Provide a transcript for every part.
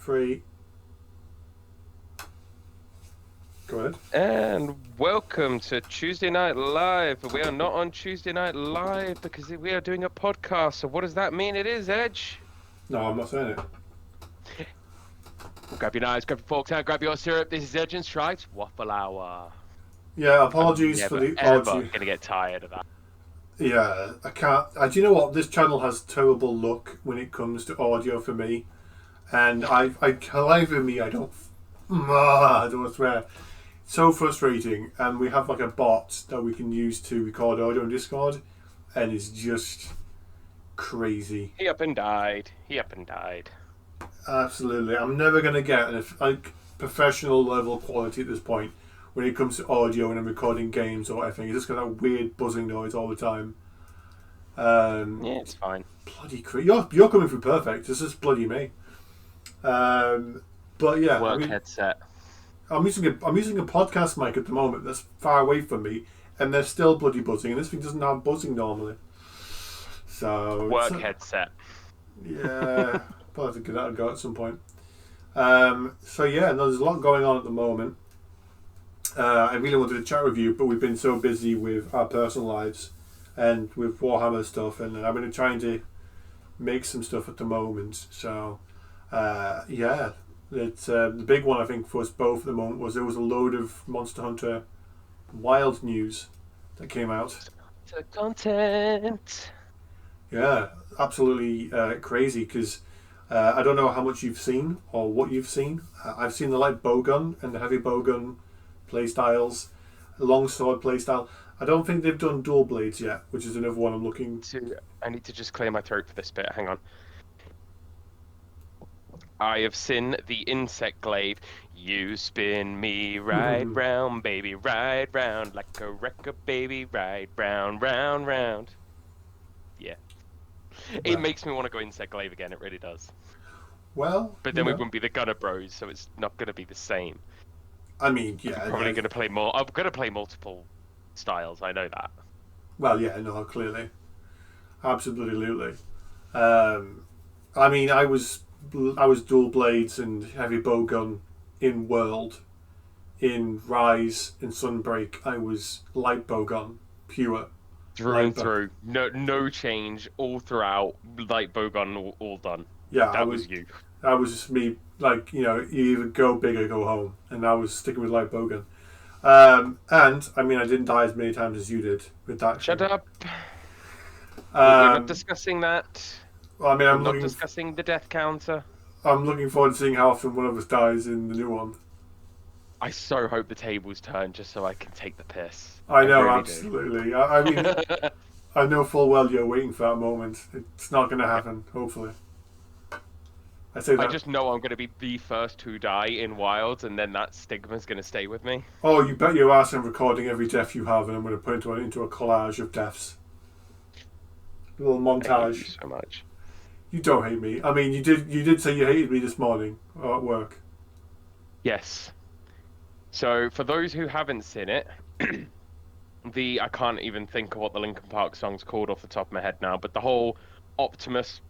3. Go ahead. And welcome to Tuesday Night Live. We are not on Tuesday Night Live because we are doing a podcast. So what does that mean it is, Edge? No, I'm not saying it. Grab your knives, grab your forks out, grab your syrup. This is Edge and Strikes Waffle Hour. Yeah, apologies I'm for never, the ever audio. gonna get tired of that. Yeah, I can't. Do you know what? This channel has terrible luck when it comes to audio for me. And live with me, I don't want to swear. It's so frustrating. And we have like a bot that we can use to record audio on Discord. And it's just crazy. He up and died. He up and died. Absolutely. I'm never going to get professional level quality at this point when it comes to audio and I'm recording games or anything. It's just got that weird buzzing noise all the time. Yeah, it's fine. Bloody you're coming through perfect. This is bloody me. But yeah, Work headset. I'm using a podcast mic at the moment that's far away from me, and they're still bloody buzzing, and this thing doesn't have buzzing normally. So work headset. Yeah, probably have to give that a go at some point. So yeah, there's a lot going on at the moment. I really wanted to chat with you, but we've been so busy with our personal lives and with Warhammer stuff, and I've been trying to make some stuff at the moment. So yeah, it's the big one I think for us both at the moment was there was a load of Monster Hunter Wild news that came out. The content. Yeah, absolutely crazy because I don't know how much you've seen or what you've seen. I've seen the light bowgun and the heavy bowgun playstyles, longsword playstyle. I don't think they've done dual blades yet, which is another one I'm looking to. I need to just clear my throat for this bit. Hang on. I have seen the insect glaive. You spin me right round, baby, right round, like a record, baby, right round, round, round. Yeah. It makes me want to go insect glaive again, it really does. Well, but then we wouldn't be the Gunner Bros, so it's not going to be the same. I mean, yeah. I'm probably going to play more. I'm going to play multiple styles, I know that. Well, yeah, no, clearly. Absolutely. I mean, I was dual blades and heavy bowgun in World. In Rise, in Sunbreak, I was light bowgun, pure. Through and through. No change all throughout. Light bowgun all done. Yeah, that was you. That was just me. Like, you know, you either go big or go home, and I was sticking with light bowgun. And I mean, I didn't die as many times as you did with that. Shut up. We're not discussing that. Well, I mean, I'm not discussing the death counter. I'm looking forward to seeing how often one of us dies in the new one. I so hope the tables turn just so I can take the piss. I know, really absolutely. I mean, I know full well you're waiting for that moment. It's not going to happen, hopefully. I just know I'm going to be the first to die in Wilds, and then that stigma's going to stay with me. Oh, you bet your ass I'm recording every death you have, and I'm going to put it into a collage of deaths. A little montage. I hate you so much. You don't hate me. I mean, you did say you hated me this morning at work. Yes. So, for those who haven't seen it, I can't even think of what the Linkin Park song's called off the top of my head now, but the whole Optimus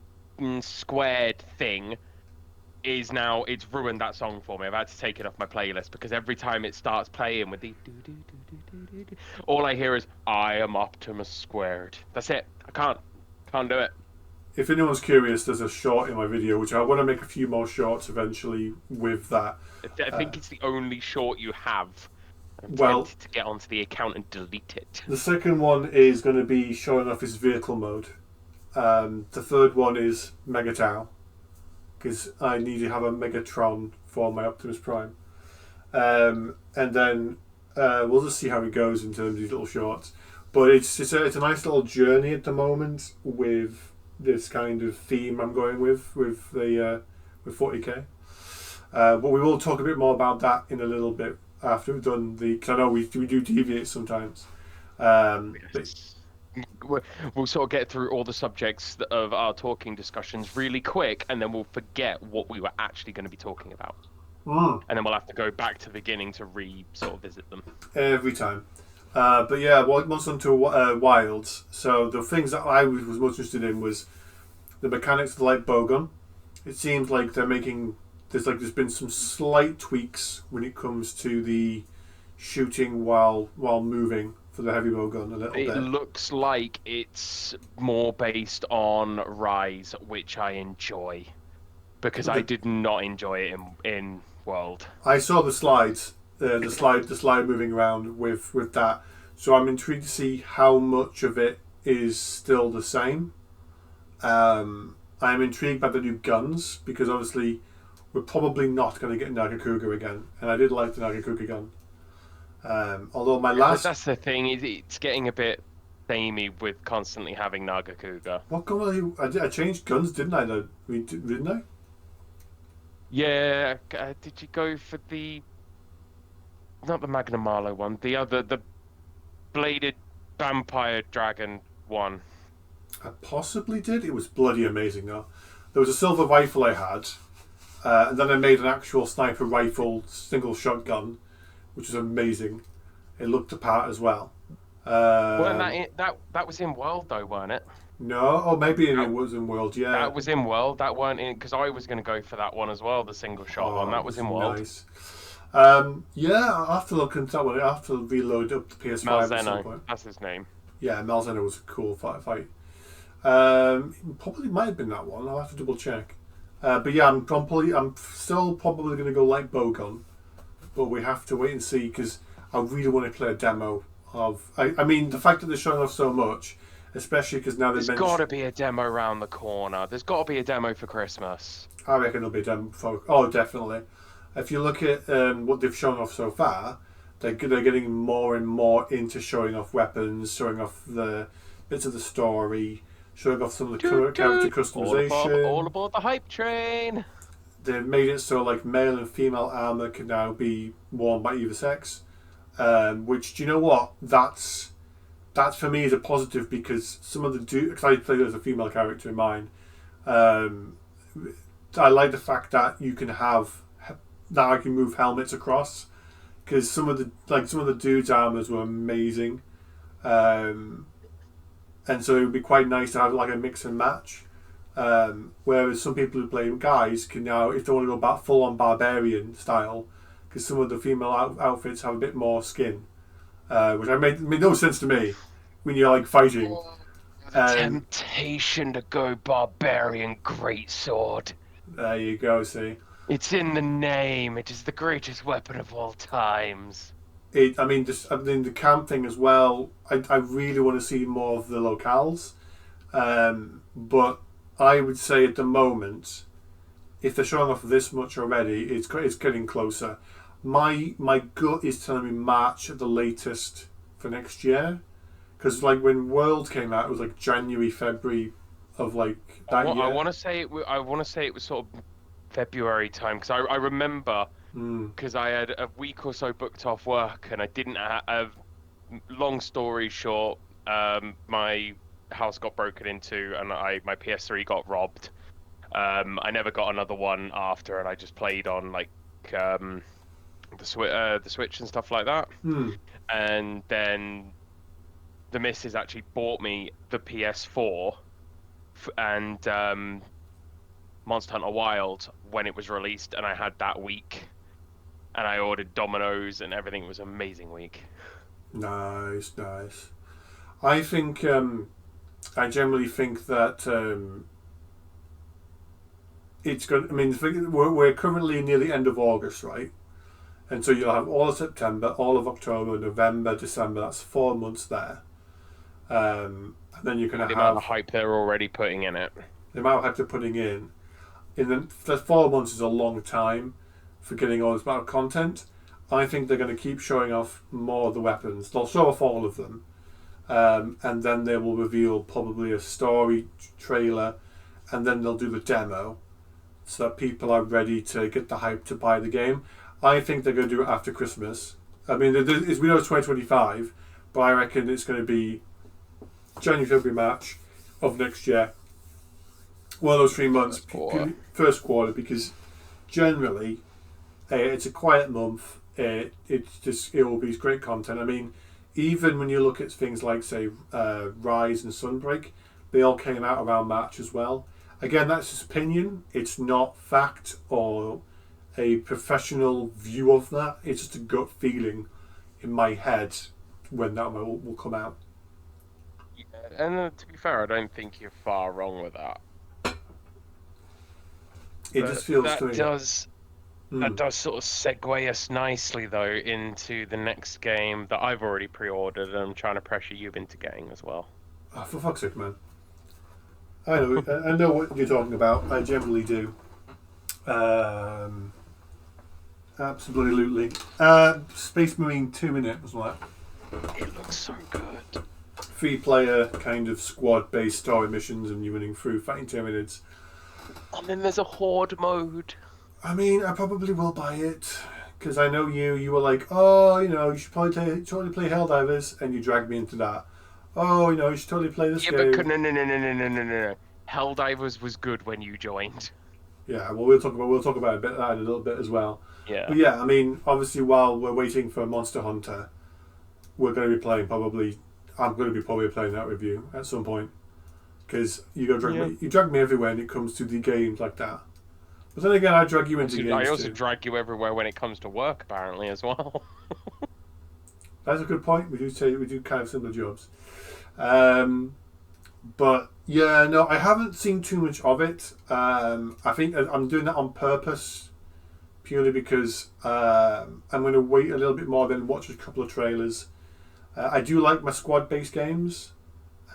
squared thing is now, it's ruined that song for me. I've had to take it off my playlist because every time it starts playing with the all I hear is, I am Optimus squared. That's it. I can't do it. If anyone's curious, there's a short in my video, which I want to make a few more shorts eventually with that. I think it's the only short you have. I'm tempted to get onto the account and delete it. The second one is going to be showing off his vehicle mode. The third one is Megatau, because I need to have a Megatron for my Optimus Prime. And then we'll just see how it goes in terms of these little shorts. But it's a nice little journey at the moment with this kind of theme I'm going with 40k. But we will talk a bit more about that in a little bit after we've done because I know we do deviate sometimes. Yes. We'll sort of get through all the subjects of our talking discussions really quick, and then we'll forget what we were actually going to be talking about. And then we'll have to go back to the beginning to sort of visit them. Every time. But yeah, Monster Hunter Wilds. So the things that I was most interested in was the mechanics of the light bowgun. It seems like they're there's been some slight tweaks when it comes to the shooting while moving for the heavy bow gun a little It bit. looks like it's more based on Rise, which I enjoy because I The, did not enjoy it in World. I saw the slides, the slide moving around with that. So I'm intrigued to see how much of it is still the same. I'm intrigued by the new guns because obviously we're probably not going to get Nagakuga again, and I did like the Nagakuga gun. Although my last That's the thing, is it's getting a bit samey with constantly having Nagakuga. what gun I changed guns, didn't I? Though didn't I? Yeah, did you go for the not the Magnamalo one, the bladed vampire dragon one? I possibly did. It was bloody amazing though. There was a silver rifle I had, and then I made an actual sniper rifle single shotgun, which was amazing. It looked apart as well. Weren't Um, that was in World though, weren't it? no, oh maybe it That, was in World. Yeah, that was in World. That weren't in because I was going to go for that one as well, the single shot one. oh, it That was was in World. nice. Yeah, I'll have to look into that one. I'll have to reload up the PS5 at some Malzeno, point. that's his name. Yeah, Malzeno was a cool fight. Probably might have been that one. I'll have to double check. But yeah, I'm still probably going to go like Bowgun, but we have to wait and see because I really want to play a demo of. I mean, the fact that they're showing off so much, especially because now they There's mentioned. got to be a demo around the corner. There's got to be a demo for Christmas. I reckon there'll be a demo for. Oh, definitely. If you look at what they've shown off so far, they're getting more and more into showing off weapons, showing off the bits of the story, showing off some of the Toot character toot. customization. All aboard the hype train. They've made it so like male and female armor can now be worn by either sex. Which do you know what? That's for me is a positive because some of the because I played as a female character in mine. Um, I like the fact that you can have that I can move helmets across because some of the dudes' armors were amazing, um, and so it would be quite nice to have like a mix and match. Whereas some people who play guys can now, if they want to go back full on barbarian style, because some of the female outfits have a bit more skin, which made no sense to me when you're like fighting. The temptation to go barbarian greatsword. There you go. See, It's in the name. It is the greatest weapon of all times. I mean the camp thing as well. I really want to see more of the locales, but I would say at the moment, if they're showing off this much already, it's getting closer. My gut is telling me March at the latest for next year, because like when World came out, it was like January, February of like that I year. want to say I want to say it was sort of February time because I remember Mm. because I had a week or so booked off work and I didn't have. Long story short, my house got broken into and my PS3 got robbed. I never got another one after, and I just played on like the Switch and stuff like that. Mm. And then the missus actually bought me the PS4 and Monster Hunter Wild when it was released, and I had that week, and I ordered Dominoes and everything. It was an amazing week. Nice. I think I generally think that it's going. I mean, we're currently near the end of August, right? And so you'll have all of September, all of October, November, December. That's 4 months there. And then you're going The to amount of have hype they're already putting in it. the amount of hype they're putting in. The 4 months is a long time for getting all this amount of content. I think they're going to keep showing off more of the weapons. They'll show off all of them. And then they will reveal probably a story trailer, and then they'll do the demo so that people are ready to get the hype to buy the game. I think they're going to do it after Christmas. I mean, we know it's 2025, but I reckon it's going to be January, February, March of next year. One of those 3 months, first quarter, because generally it's a quiet month. It will be great content. I mean, even when you look at things like say Rise and Sunbreak, they all came out around March as well. Again, that's just opinion. It's not fact or a professional view of that. It's just a gut feeling in my head when that will come out. Yeah, and to be fair, I don't think you're far wrong with that. It But just feels to me. that Mm. does sort of segue us nicely though into the next game that I've already pre-ordered and I'm trying to pressure you into getting as well. Oh, for fuck's sake, man! I know what you're talking about. I generally do. Um, Absolutely. Space Marine 2 minute was like It looks so good. 3 player kind of squad based story missions, and you're running through fighting Tyranids. And then there's a horde mode. I mean, I probably will buy it because I know you. You were like, oh, you should probably totally play Helldivers, and you dragged me into that. Oh, you should totally play this Yeah, but game. no. Helldivers was good when you joined. Yeah, well, we'll talk about that in a little bit as well. Yeah. But yeah, I mean, obviously, while we're waiting for Monster Hunter, we're going to be playing probably. I'm going to be probably playing that with you at some point because Yeah. you drag me everywhere when it comes to the games like that. But then again, I drag you into I games also too. drag you everywhere when it comes to work, apparently, as well. That's a good point. We do kind of similar jobs. Um, but yeah, no, I haven't seen too much of it. I think I'm doing that on purpose, purely because I'm going to wait a little bit more, then watch a couple of trailers. I do like my squad-based games,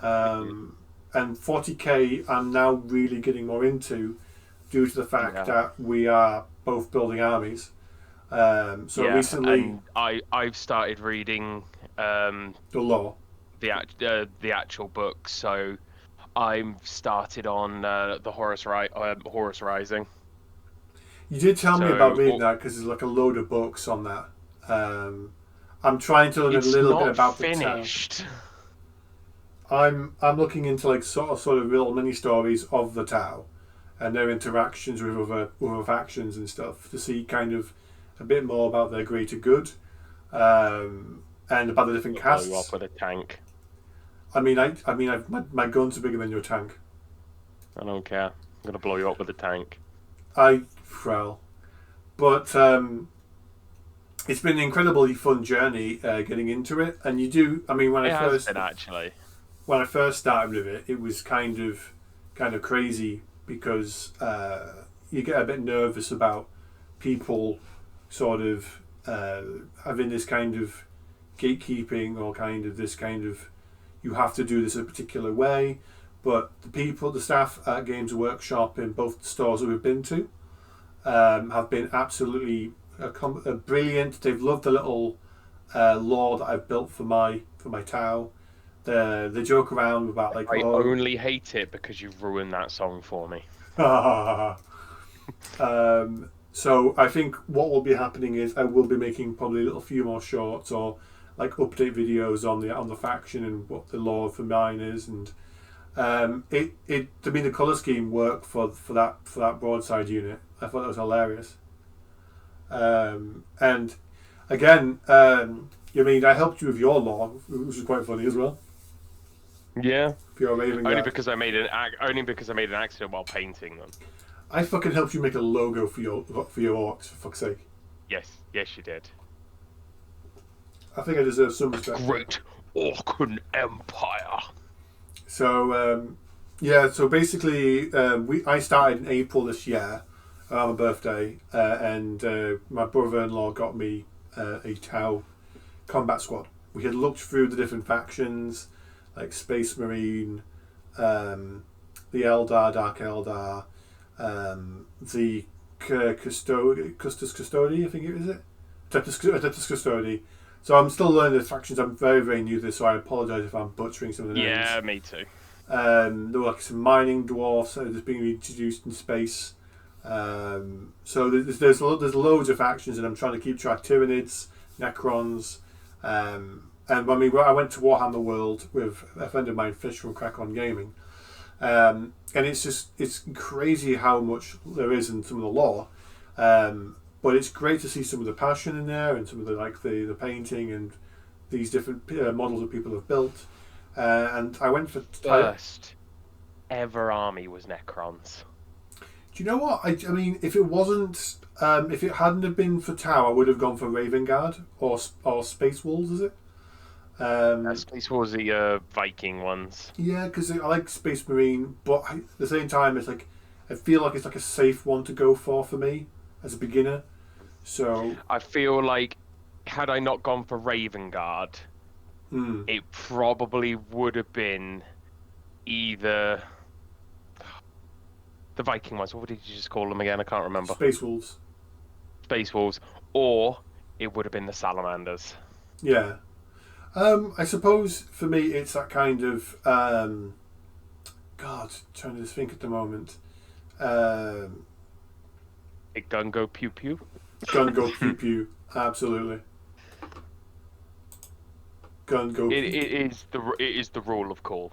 um, and 40k I'm now really getting more into due to the fact Yeah. that we are both building armies. So Yeah, recently, and I've started reading the law. the actual book, so I'm started on the Horus Rising. You did tell me about So reading that because there's like a load of books on that. Um, I'm trying to learn a it's little bit not about the town. finished. I'm looking into like sort of real mini stories of the Tau and their interactions with other factions and stuff to see kind of a bit more about their greater good, and about the different I'll blow you up castes. with a tank. My guns are bigger than your tank. I don't care. I'm gonna blow you up with a tank. Well, but it's been an incredibly fun journey getting into it, and you do. I mean, It has been actually. when I first started with it, it was kind of crazy because you get a bit nervous about people sort of having this kind of gatekeeping or kind of this kind of you have to do this a particular way. But the staff at Games Workshop in both stores that we've been to have been absolutely brilliant. They've loved the little lore that I've built for my Tau. They joke around about like, I oh, only hate it because you've ruined that song for me. so I think what will be happening is I will be making probably a little few more shorts or like update videos on the faction and what the lore for mine is, and it to me the color scheme worked for that broadside unit. I thought that was hilarious. And again, I mean, I helped you with your lore, which is quite funny as well. Yeah. If you're a Raven Only guy, because I made an accident while painting them. I fucking helped you make a logo for your orcs. For fuck's sake, Yes, you did. I think I deserve some respect. Great Orcan Empire. So yeah, so basically, I started in April this year around my birthday, and my brother-in-law got me a Tau combat squad. We had looked through the different factions, like Space Marine, the Eldar, Dark Eldar, the Custos Custodi, I think it is it, Adeptus Custodi. So I'm still learning the factions. I'm very, very new to this, so I apologise if I'm butchering some of the names. Yeah, me too. There were like some mining dwarfs that are just being introduced in space. So there's loads of factions, and I'm trying to keep track. Tyranids, Necrons, and I mean I went to Warhammer World with a friend of mine, Fish from Crack On Gaming, and it's crazy how much there is in some of the lore. But it's great to see some of the passion in there and some of the painting and these different models that people have built. And I went for. First ever army was Necrons. Do Do you know what? I mean, if it wasn't, if it hadn't have been for Tau, I would have gone for Raven Guard or Space Wolves. Is it? Um, Space Wars, the Viking ones. yeah, because I like Space Marine, but at the same time, it's like I feel like it's like a safe one to go for me as a beginner. So, I feel like had I not gone for Raven Guard, hmm, it probably would have been either the Viking ones. What did you just call them again? I can't remember. Space Wolves. Space Wolves, or it would have been the Salamanders. Yeah. I suppose for me, it's that kind of God. Trying to think at the moment. Um, It gun go pew pew. gun go pew pew. Absolutely. Gun go. It is the rule of cool.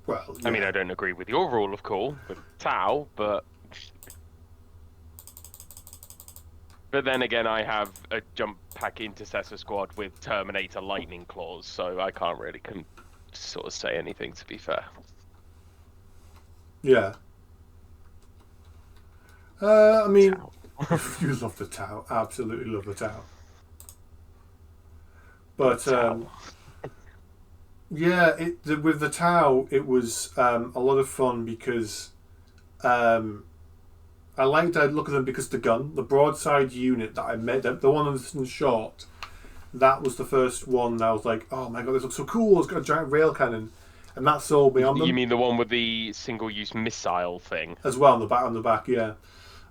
Well, yeah. I mean, I don't agree with your rule of cool with Tau, but then again, I have a jump pack intercessor squad with Terminator lightning claws, so I can't really sort of say anything, to be fair. Yeah. I mean, Tau. you love the Tau. Absolutely love the Tau. But Tau. yeah, with the Tau, it was a lot of fun because I liked the look of them because the gun, the broadside unit that I made, the one that's in short, that was the first one that I was like, oh my god, this looks so cool. It's got a giant rail cannon, and that sold me on You them mean the one with the single-use missile thing? as well on the back, yeah.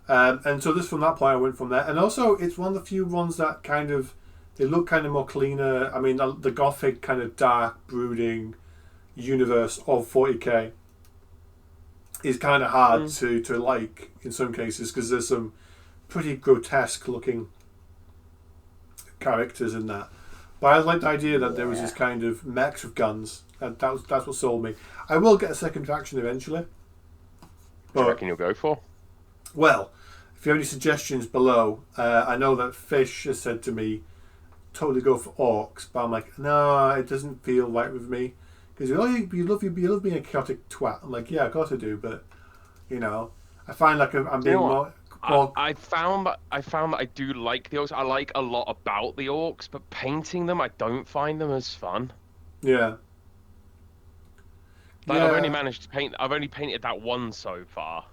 And so this from that point I went from there, and also it's one of the few ones that kind of they look kind of more cleaner. I mean, the gothic kind of dark, brooding universe of 40k is kind of hard to like in some cases because there's some pretty grotesque looking characters in that. But I like the idea that there was this kind of mix of guns, and that's what sold me. I will get a second faction eventually. What do you reckon you'll go for? Well, if you have any suggestions below, I know that Fish has said to me, totally go for orcs, but I'm like, no, it doesn't feel right with me. Because you love being a chaotic twat. I'm like, yeah, of course I do, but you know, I find like I'm being more. I found that I do like the orcs. I like a lot about the orcs, but painting them, I don't find them as fun. Yeah. Like Yeah. I've only painted that one so far.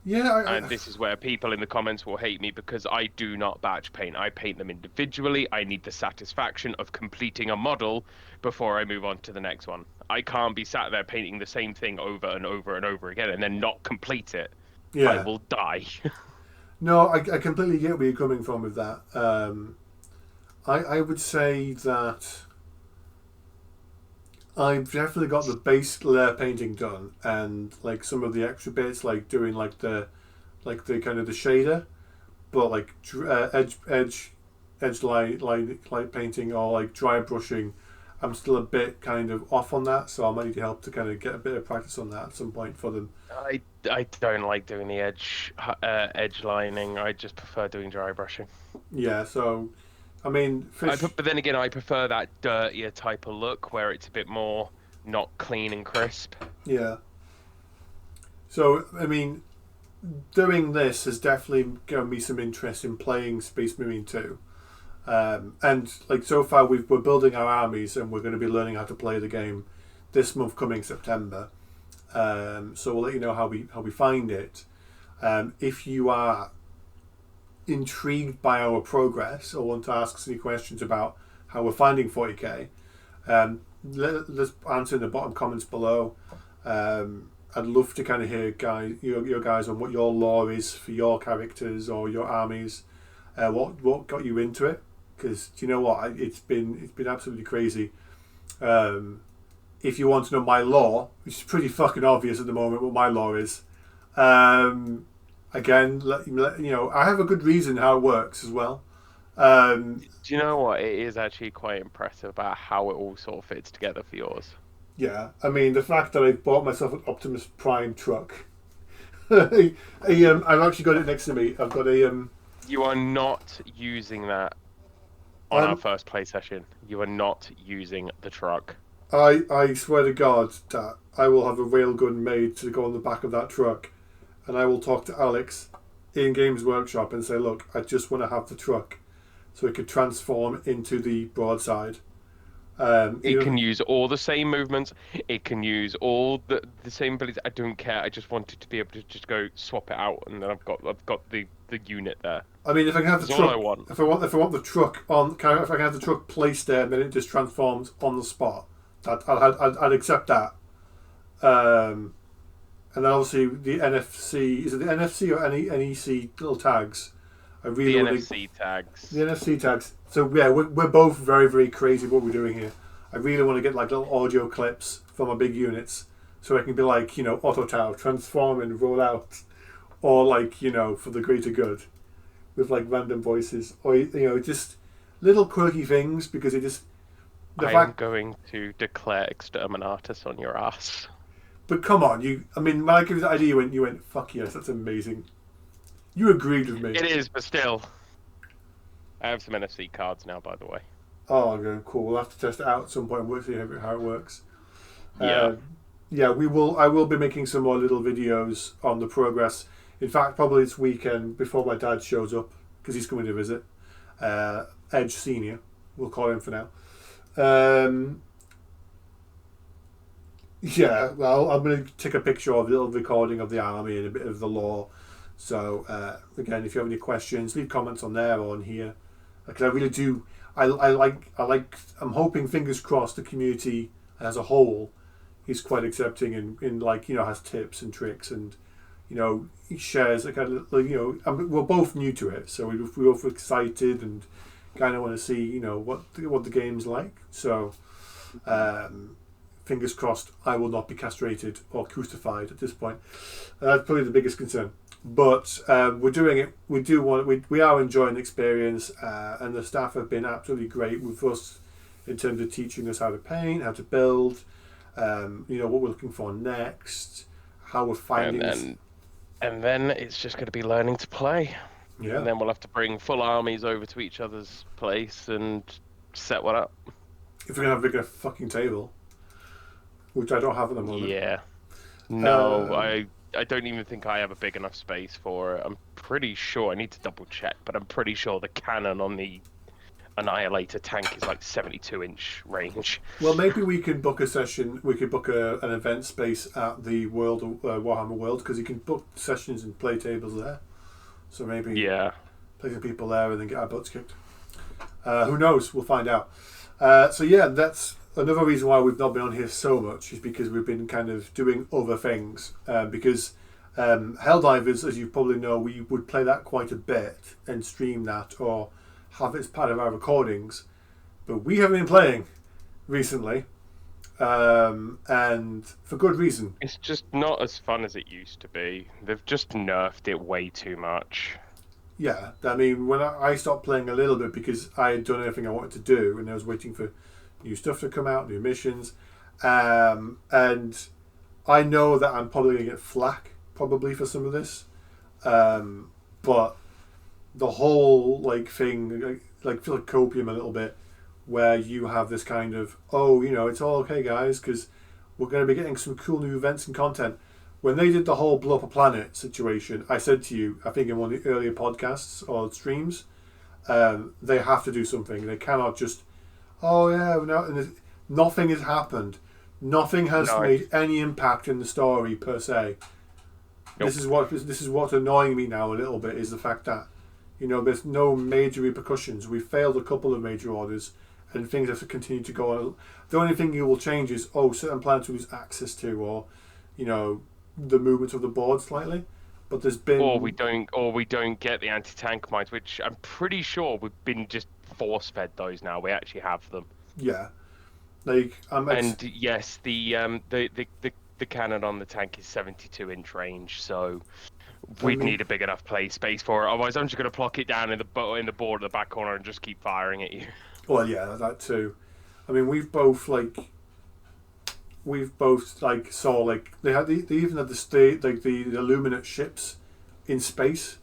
Yeah. And this is where people in the comments will hate me because I do not batch paint. I paint them individually. I need the satisfaction of completing a model before I move on to the next one. I can't be sat there painting the same thing over and over and over again and then not complete it. Yeah. I will die. No, I completely get where you're coming from with that. I would say that I've definitely got the base layer painting done, and like some of the extra bits, like doing like the kind of the shader, but like edge light painting or like dry brushing. I'm still a bit kind of off on that, so I might need help to kind of get a bit of practice on that at some point for them. I don't like doing the edge lining. I just prefer doing dry brushing. Yeah, so I mean, Fish. But then again, I prefer that dirtier type of look where it's a bit more not clean and crisp. Yeah. So I mean, doing this has definitely given me some interest in playing Space Marine 2. And like so far, we're building our armies, and we're going to be learning how to play the game this month, coming September. So we'll let you know how we find it. If you are intrigued by our progress or want to ask us any questions about how we're finding 40k, let's answer in the bottom comments below. I'd love to kind of hear your guys on what your lore is for your characters or your armies. What got you into it? Because do you know what? It's been absolutely crazy. If you want to know my lore, which is pretty fucking obvious at the moment, what my lore is. Again, you know, I have a good reason how it works as well. Do you know what? It is actually quite impressive about how it all sort of fits together for yours. Yeah, I mean the fact that I bought myself an Optimus Prime truck. I've actually got it next to me. I've got a. You are not using that on our first play session. You are not using the truck. I swear to God that I will have a railgun made to go on the back of that truck, and I will talk to Alex in Games Workshop and say, look, I just want to have the truck so it could transform into the broadside. It can use all the same movements. It can use all the same abilities. I don't care. I just wanted to be able to just go swap it out, and then I've got the unit there. I mean, if I can have the That's all I truck, want. if I want the truck on, if I can have the truck placed there, and then it just transforms on the spot. I'd accept that. Um, and then obviously the NFC, is it the NFC or any NEC little tags? I really The want NFC the tags. NFC tags. So yeah, we're both very very crazy what we're doing here. I really want to get like little audio clips for my big units, so I can be like auto tower transform and roll out, or like for the greater good, with like random voices, or just little quirky things because it just the I am fact. going to declare exterminatus on your ass. But come on, you. I mean, when I gave you that idea, you went, fuck yes, that's amazing. You agreed with me. It is, but still. I have some NFC cards now, by the way. Oh, okay, cool. We'll have to test it out at some point and see how it works. Yeah. Uh, yeah, we will. I will be making some more little videos on the progress. In fact, probably this weekend before my dad shows up because he's coming to visit. Edge Senior, we'll call him for now. Um, yeah, well, I'm going to take a picture of a little recording of the army and a bit of the lore. So again, if you have any questions, leave comments on there or on here, because I really do. I like. I'm hoping, fingers crossed, the community as a whole is quite accepting and like has tips and tricks and he shares like we're both new to it, so we're both excited and kind of want to see what the game's like. So fingers crossed, I will not be castrated or crucified at this point. That's probably the biggest concern. But we're doing it. We are enjoying the experience, and the staff have been absolutely great with us in terms of teaching us how to paint, how to build, what we're looking for next, how we're finding. And then it's just going to be learning to play. Yeah. And then we'll have to bring full armies over to each other's place and set one up. If we're gonna have a bigger fucking table, which I don't have at the moment. Yeah. No, Um, I don't even think I have a big enough space for it. I'm pretty sure, I need to double check, but I'm pretty sure the cannon on the Annihilator tank is like 72-inch range. well, maybe we could book a session. We could book an event space at the World Warhammer World, because you can book sessions and play tables there. So maybe play some people there and then get our butts kicked. Who knows? We'll find out. So yeah, that's another reason why we've not been on here so much, is because we've been kind of doing other things. Because Helldivers, as you probably know, we would play that quite a bit and stream that or have it as part of our recordings. But we haven't been playing recently, and for good reason. It's just not as fun as it used to be. They've just nerfed it way too much. Yeah, I mean, when I stopped playing a little bit because I had done everything I wanted to do, and I was waiting for new stuff to come out, new missions, and I know that I'm probably going to get flack probably for some of this, but the whole thing feel like copium a little bit, where you have this kind of it's all okay guys because we're going to be getting some cool new events and content. When they did the whole blow up a planet situation, I said to you, I think in one of the earlier podcasts or streams, they have to do something. They cannot just, nothing has happened. Nothing has made any impact in the story per se. Nope. This is what's annoying me now a little bit, is the fact that there's no major repercussions. We failed a couple of major orders, and things have to continue to go on. The only thing you will change is certain planets will lose access to, or the movement of the board slightly, but there's been or we don't get the anti-tank mines, which I'm pretty sure we've been just force fed those now. We actually have them. Yeah, and yes, the cannon on the tank is 72-inch range, so we'd need a big enough play space for it. Otherwise, I'm just going to plock it down in the board at the back corner and just keep firing at you. Well, yeah, that too. I mean, we've both saw they even had the Illuminate ships in space,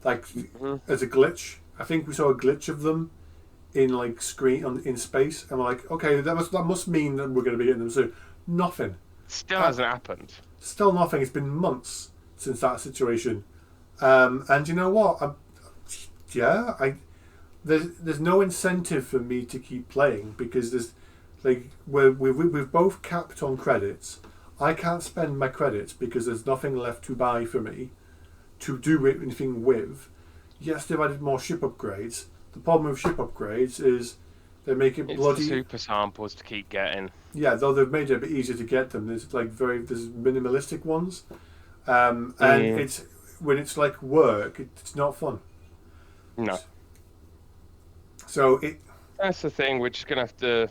as a glitch. I think we saw a glitch of them in like screen in space, and we're like, okay, that must mean that we're going to be getting them soon. Nothing. Still Uh, hasn't happened. Still nothing. It's been months since that situation. And you know what? Yeah, there's no incentive for me to keep playing because there's like we've both capped on credits. I can't spend my credits because there's nothing left to buy for me to do anything with. Yes, they've added more ship upgrades. The problem with ship upgrades is they make it It's the bloody. super samples to keep getting. Yeah, though they've made it a bit easier to get them. There's minimalistic ones, and Yeah. it's when it's like work, it's not fun. No. So it That's the thing. We're just gonna have to.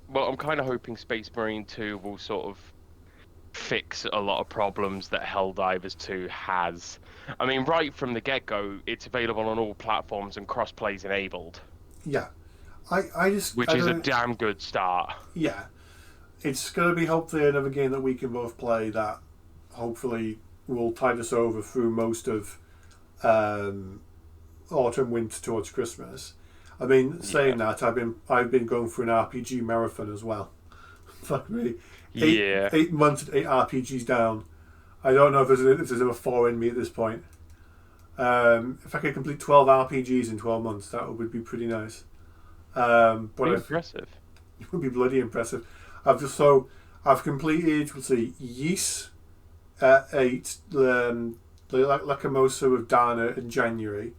Well, I'm kind of hoping Space Marine 2 will sort of fix a lot of problems that Helldivers 2 has. I mean, right from the get-go, it's available on all platforms and cross-play's enabled, yeah, I just which I is a don't damn good start. yeah. It's going to be hopefully another game that we can both play that hopefully will tide us over through most of um, autumn, winter towards Christmas. I mean, Yeah. saying that, I've been going through an RPG marathon as well. Fuck me, eight Yeah. 8 months, 8 RPGs down. I don't know if there's a four in me at this point. If I could complete 12 RPGs in 12 months, that would be pretty nice. But Be if, impressive. it would be bloody impressive. I've completed. Let's see, Yeast at 8, Lacamosa with Dana in January.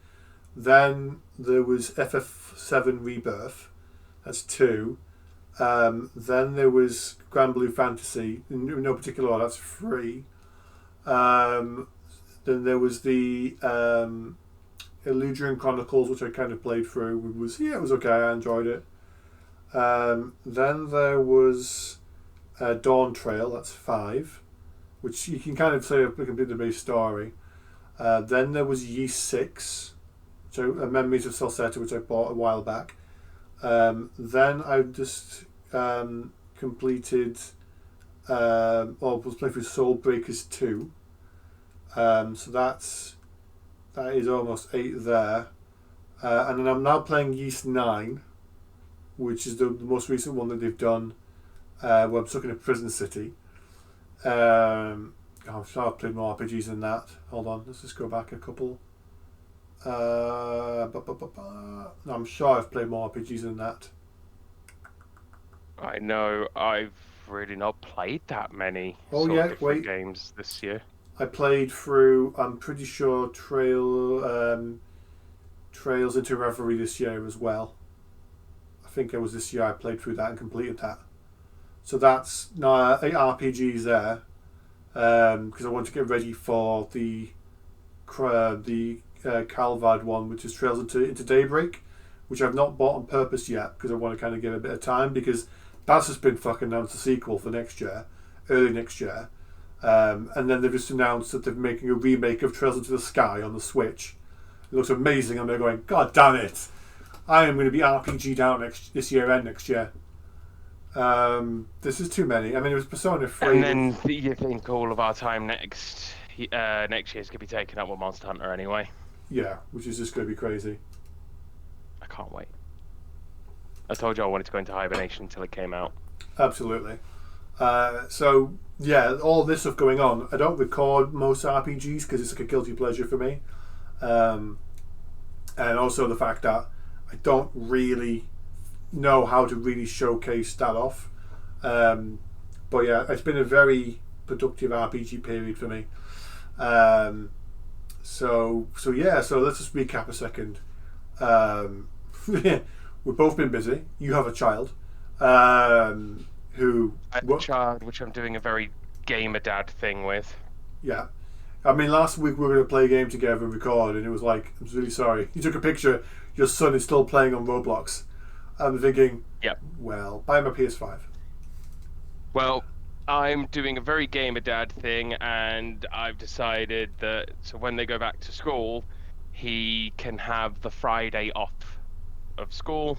Then there was FF7 Rebirth. That's 2. Then there was Grand Blue Fantasy. In no particular order. That's 3. Um, then there was the Illusion Chronicles, which I kind of played through. It was okay. I enjoyed it. Then there was Dawn Trail. That's 5, which you can kind of say a complete the base story. Then there was Yeast 6, so Memories of Salsetta, which I bought a while back. Then I just completed, or was playing through Soul Breakers 2. So that is almost 8 there. And then I'm now playing Yeast 9, which is the most recent one that they've done, where I'm stuck in a prison city. I'm sure I've played more RPGs than that. Hold on, let's just go back a couple. No, I'm sure I've played more RPGs than that. I know I've really not played that many Oh sort of yeah, different wait. games this year. I played through. I'm pretty sure Trails into Reverie this year as well. I think it was this year I played through that and completed that. So that's now 8 RPGs there. Because I want to get ready for the Calvad one, which is Trails into Daybreak, which I've not bought on purpose yet because I want to kind of give it a bit of time because that's just been fucking announced a sequel for next year, early next year. And then they've just announced that they're making a remake of Trails into the Sky on the Switch. It looks amazing, and they're going, God damn it! I am going to be RPG'd out this year and next year. This is too many. I mean, it was Persona 3. And then you think all of our time next year's going to be taken up with Monster Hunter anyway. Yeah, which is just going to be crazy. I can't wait. I told you I wanted to go into hibernation until it came out. Absolutely. So yeah, all this stuff going on. I don't record most RPGs because it's like a guilty pleasure for me, and also the fact that I don't really know how to really showcase that off. But yeah, it's been a very productive RPG period for me. So yeah, so let's just recap a second. We've both been busy. You have a child. Who? I have a child, which I'm doing a very gamer dad thing with. Yeah. I mean, last week we were going to play a game together and record, and it was like, I'm really sorry. You took a picture, your son is still playing on Roblox. I'm thinking, Yep. well, buy him a PS5. Well, I'm doing a very gamer dad thing, and I've decided that so when they go back to school, he can have the Friday off of school,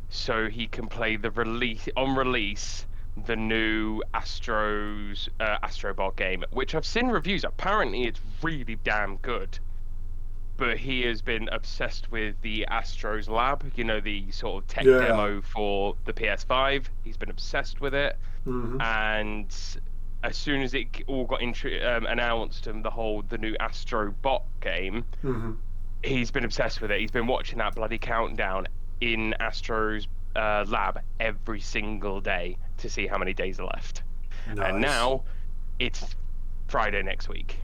so he can play the release the new Astrobot game, which I've seen reviews. Apparently, it's really damn good. but he has been obsessed with the Astros Lab, the sort of tech Yeah. demo for the PS5. He's been obsessed with it, Mm-hmm. and as soon as it all got announced and the new Astro Bot game, Mm-hmm. he's been obsessed with it. He's been watching that bloody countdown in Astro's lab every single day to see how many days are left. And Nice. now it's Friday next week.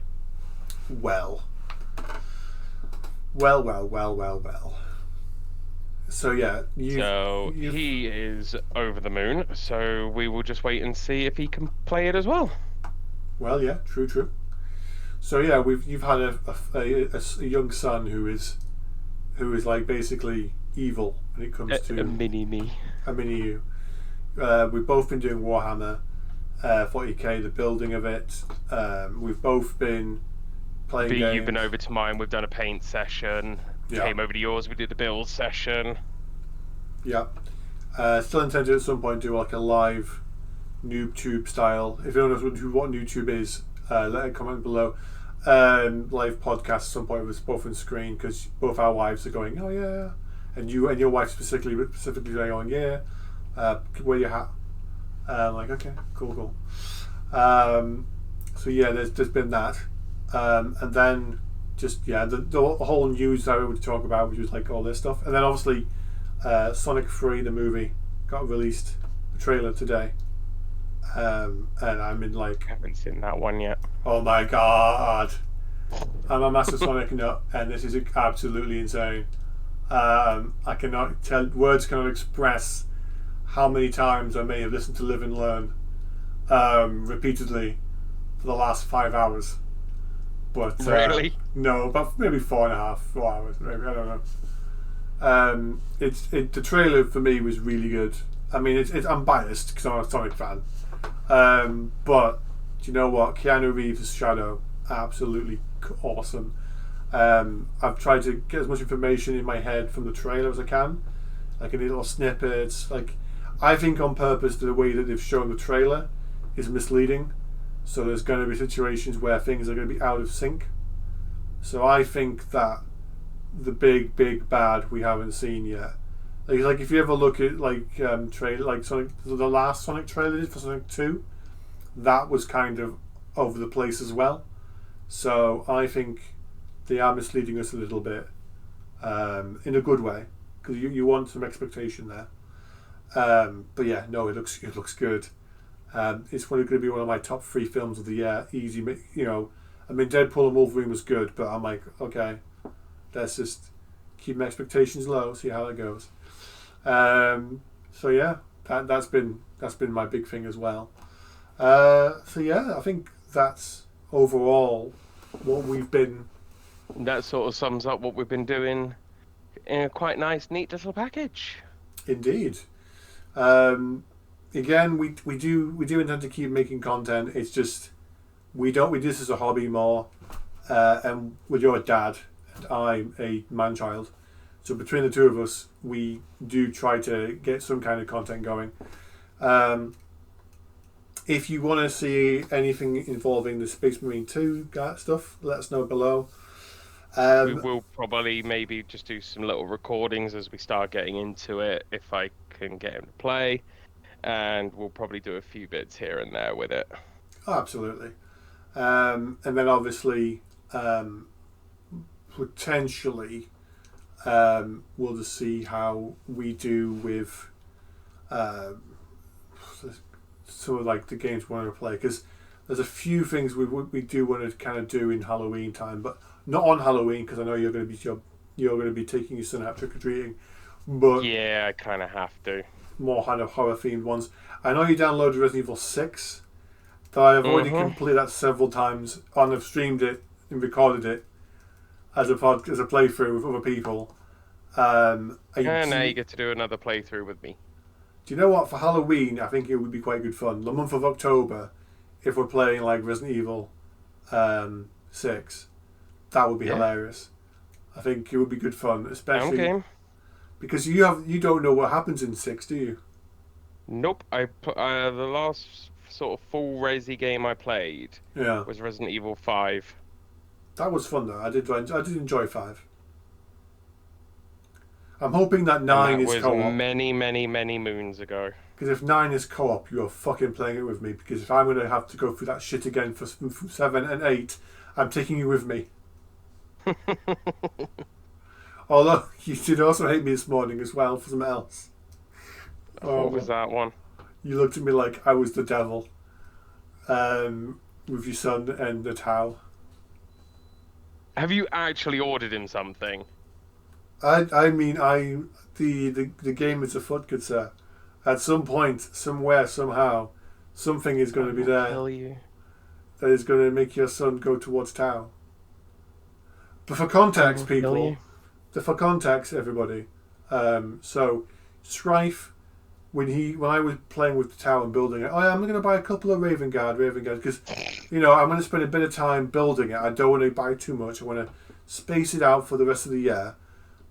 Well. Well, well, well, well, well. So yeah, So you've he is over the moon. So we will just wait and see if he can play it as well. well, yeah, true, true. So yeah, you've had a young son who is like basically evil when it comes A to mini me. a mini you. We've both been doing Warhammer 40k, the building of it. We've both been playing V, you've been games. over to mine. We've done a paint session. Yeah, Came over to yours. We did the build session. yeah. Still intend to at some point do like a live noob tube style. If anyone knows what noob tube is, let a comment below. Live podcast at some point with us both on screen because both our wives are going, oh yeah, and you and your wife specifically going, yeah. Wear your hat. I'm like, okay, cool, cool. So yeah, there's been that, and then just yeah, the whole news that I would talk about, which was like all this stuff, and then obviously Sonic 3, the movie, got released, the trailer today, and I'm in like, I haven't seen that one yet. oh my god, I'm a massive Sonic nut, and this is absolutely insane. I cannot tell, words cannot express how many times I may have listened to Live and Learn repeatedly for the last 5 hours. But Really? no, but maybe 4.5, 4 hours, maybe, I don't know. The trailer for me was really good. I mean, I'm biased because I'm a Sonic fan, but do you know what? Keanu Reeves' Shadow, absolutely awesome. I've tried to get as much information in my head from the trailer as I can, like in little snippets. Like, I think on purpose the way that they've shown the trailer is misleading. So there's going to be situations where things are going to be out of sync. So I think that the big bad we haven't seen yet. Like if you ever look at like trailer, like Sonic, the last Sonic trailer for Sonic 2, that was kind of over the place as well. So I think they are misleading us a little bit, in a good way, because you want some expectation there. But yeah, no, it looks good. It's probably going to be one of my top 3 films of the year. Easy, I mean, Deadpool and Wolverine was good, but I'm like, okay, let's just keep my expectations low, see how that goes. So yeah, that's been my big thing as well. So yeah, I think that's overall what we've been. That sort of sums up what we've been doing in a quite nice, neat little package. Indeed. Again, we do intend to keep making content. It's just we don't. We do this as a hobby more, and with your dad and I'm a man child, so between the two of us, we do try to get some kind of content going. If you want to see anything involving the Space Marine 2 stuff, let us know below. We will probably maybe just do some little recordings as we start getting into it, if I can get him to play, and we'll probably do a few bits here and there with it. Absolutely. And then obviously, potentially, we'll just see how we do with some of like the games we want to play, because there's a few things we do want to kind of do in Halloween time, but not on Halloween because I know you're going to be taking your son out trick or treating, but Yeah, I kind of have to. more kind of horror themed ones. I know you downloaded Resident Evil 6. That I have already completed that several times, and I've streamed it and recorded it as a playthrough with other people. And now you get to do another playthrough with me. Do you know what? For Halloween, I think it would be quite good fun. The month of October, if we're playing like Resident Evil 6, that would be hilarious. I think it would be good fun, especially because you don't know what happens in 6, do you? Nope. I put the last sort of full Resi game I played Yeah. was Resident Evil 5. That was fun though. I did enjoy 5. I'm hoping that And 9 that is was co-op. many, many, many moons ago. Because if 9 is co-op, you're fucking playing it with me. Because if I'm going to have to go through that shit again for 7 and 8, I'm taking you with me. Although you did also hate me this morning as well for something else. What was Oh, that one? you looked at me like I was the devil. With your son and the towel. Have you actually ordered him something? I mean, the game is afoot, good sir. At some point, somewhere, somehow, something is going I to be will there kill you. that is going to make your son go towards Tau. But for I context, will kill you. people, for context, everybody. So, Strife, when I was playing with the Tau and building it, I'm going to buy a couple of Raven Guard, because, I'm going to spend a bit of time building it. I don't want to buy too much. I want to space it out for the rest of the year.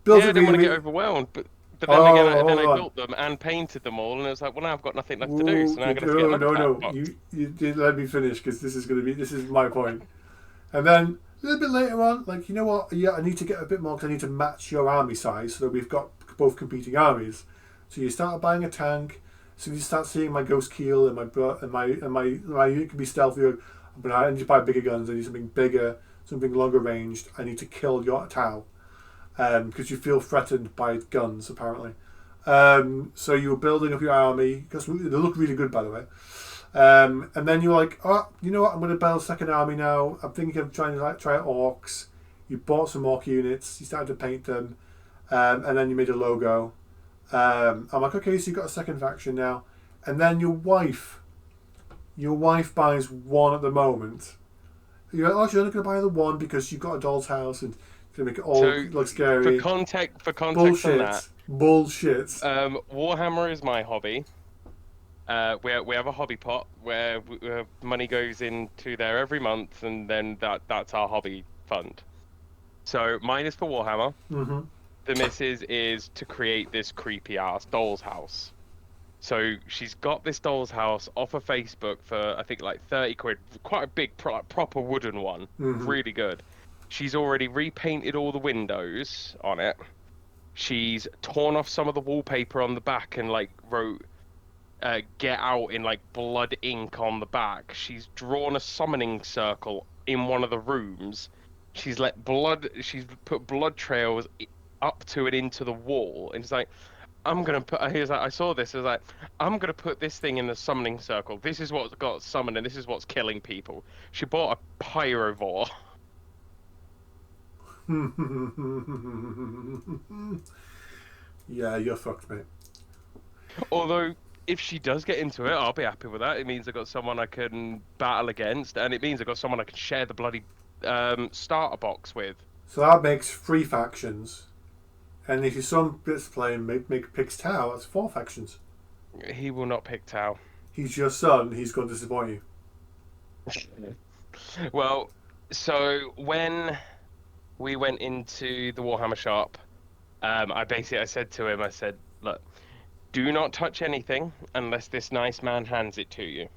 Build Yeah, I it didn't want to get really. overwhelmed, but then again, Oh, then hold I on. built them and painted them all, and it was like, well, now I've got nothing left to do, Ooh, so now I'm gonna have to get another no, cat no. box. You did let me finish because this is my point. And then a little bit later on, like, you know what? Yeah, I need to get a bit more because I need to match your army size so that we've got both competing armies. So you start buying a tank. So you start seeing my ghost keel and my unit can be stealthy. But I need to buy bigger guns. I need something bigger, something longer ranged. I need to kill your Tau because you feel threatened by guns apparently. So you were building up your army because they look really good, by the way. And then you're like, oh, you know what? I'm going to build a second army now. I'm thinking of trying to try orcs. You bought some orc units. You started to paint them, and then you made a logo. I'm like, okay, so you got a second faction now, and then your wife buys one at the moment. You're like, oh, she's only going to buy the one because you've got a doll's house and it's going to make it all So look for scary. context on that, Bullshit. Warhammer is my hobby. We have a hobby pot where money goes into there every month, and then that's our hobby fund. So mine is for Warhammer. Mm-hmm. The missus is to create this creepy ass doll's house. So she's got this doll's house off of Facebook for I think like 30 quid, quite a big proper wooden one, Mm-hmm. really good. She's already repainted all the windows on it. She's torn off some of the wallpaper on the back and like wrote "get out" in like blood ink on the back. She's drawn a summoning circle in one of the rooms. She's put blood trails up to and into the wall, and it's like, I'm gonna put. He was like, I saw this. I was like, I'm gonna put this thing in the summoning circle. This is what's got summoned, and this is what's killing people. She bought a pyrovore. Yeah, you're fucked, mate. Although, if she does get into it, I'll be happy with that. It means I got someone I can battle against, and it means I got someone I can share the bloody starter box with. So that makes 3 factions. And if your son gets playing, picks Tau, that's 4 factions. He will not pick Tau. He's your son, he's going to disappoint you. Well, so when we went into the Warhammer shop, I said to him, I said, look, do not touch anything unless this nice man hands it to you.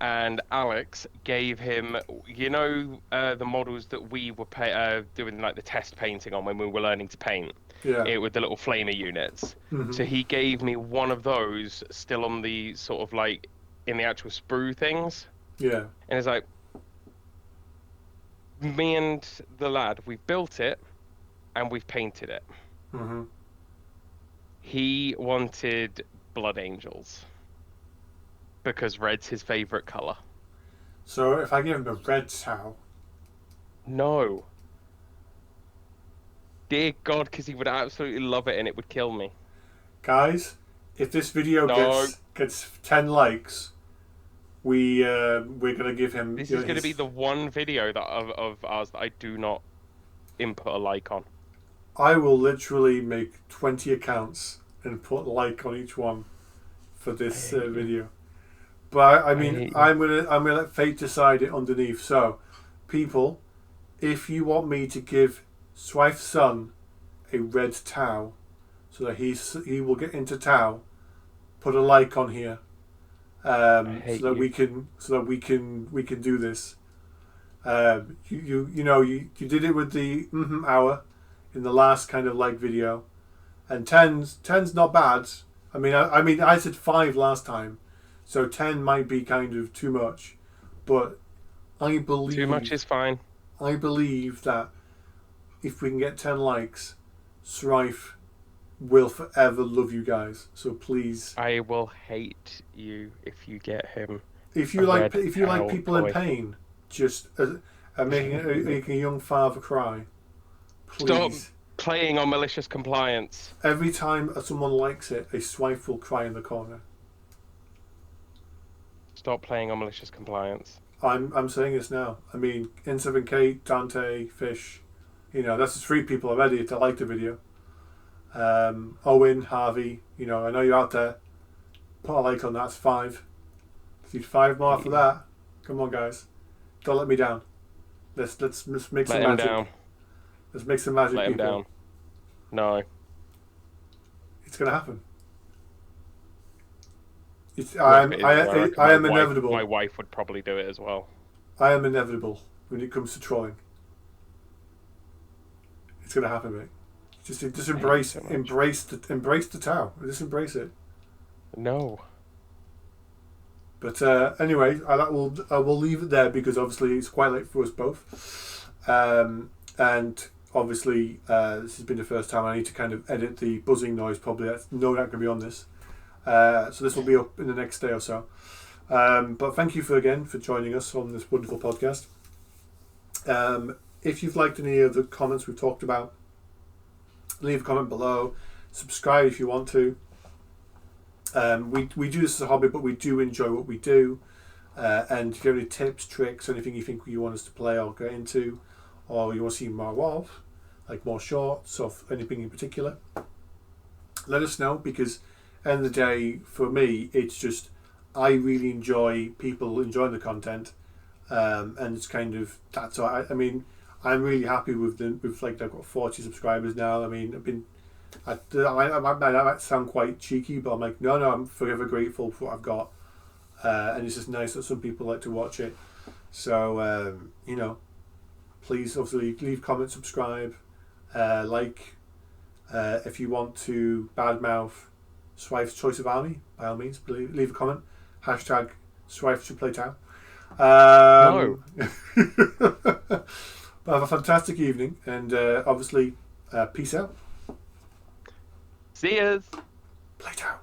And Alex gave him, the models that we were doing like the test painting on when we were learning to paint. Yeah. It with the little flamer units. Mm-hmm. So he gave me one of those still on the sort of like in the actual sprue things. Yeah. And it's like, me and the lad, we've built it and we've painted it. Mm-hmm. He wanted Blood Angels because red's his favorite color. So if I give him a red Tau. No. Dear God, because he would absolutely love it and it would kill me. Guys, if this video gets 10 likes, we're gonna give him. This is going to be the one video of ours that I do not input a like on. I will literally make 20 accounts and put like on each one for this video. But I mean, I'm gonna let fate decide it underneath. So, people, if you want me to give Swife's son a red Tau, so that he will get into Tau, put a like on here, so that we can do this. You did it with the hour in the last kind of like video, and ten's not bad. I said 5 last time, so 10 might be kind of too much, but I Too much is believe fine. I believe that if we can get 10 likes, Strife will forever love you guys. So please, I will hate you if you get him if a you like red if you like tail people in toy. pain, just making a young father cry, Stop please. playing on malicious compliance. Every time someone likes it, a Strife will cry in the corner. Stop playing on malicious compliance. I'm saying this now. I mean, N7K, Dante, Fish, that's 3 people already to like the video. Owen, Harvey, I know you're out there. Put a like on that. It's 5. Need 5 more for that. Come on, guys. Don't let me down. Let's make some Let him magic. down. Let's make some magic, Let him people. down. No. It's gonna happen. It's, Well, if it is, I I reckon am my inevitable. wife would probably do it as well. I am inevitable when it comes to trolling. It's gonna happen, mate. Just embrace so much. embrace the Tao. Just embrace it. No. But anyway, I will leave it there because obviously it's quite late for us both, and obviously this has been the first time I need to kind of edit the buzzing noise. Probably that's no doubt going to be on this, so this will be up in the next day or so. But thank you again for joining us on this wonderful podcast. If you've liked any of the comments we've talked about, leave a comment below. Subscribe if you want to. We do this as a hobby, but we do enjoy what we do. And if you have any tips, tricks, anything you think you want us to play or get into, or you want to see more of, like more shorts or anything in particular, let us know, because at the end of the day, for me, it's just I really enjoy people enjoying the content, and it's kind of that's why I'm really happy with like I've got 40 subscribers now. I might sound quite cheeky, but I'm like, no, I'm forever grateful for what I've got, and it's just nice that some people like to watch it. So please obviously leave comments, subscribe, like. If you want to badmouth Swife's choice of army, by all means, leave a comment. Hashtag Swife should play Tau. No. But have a fantastic evening, and obviously, peace out. See yas. Play Tau.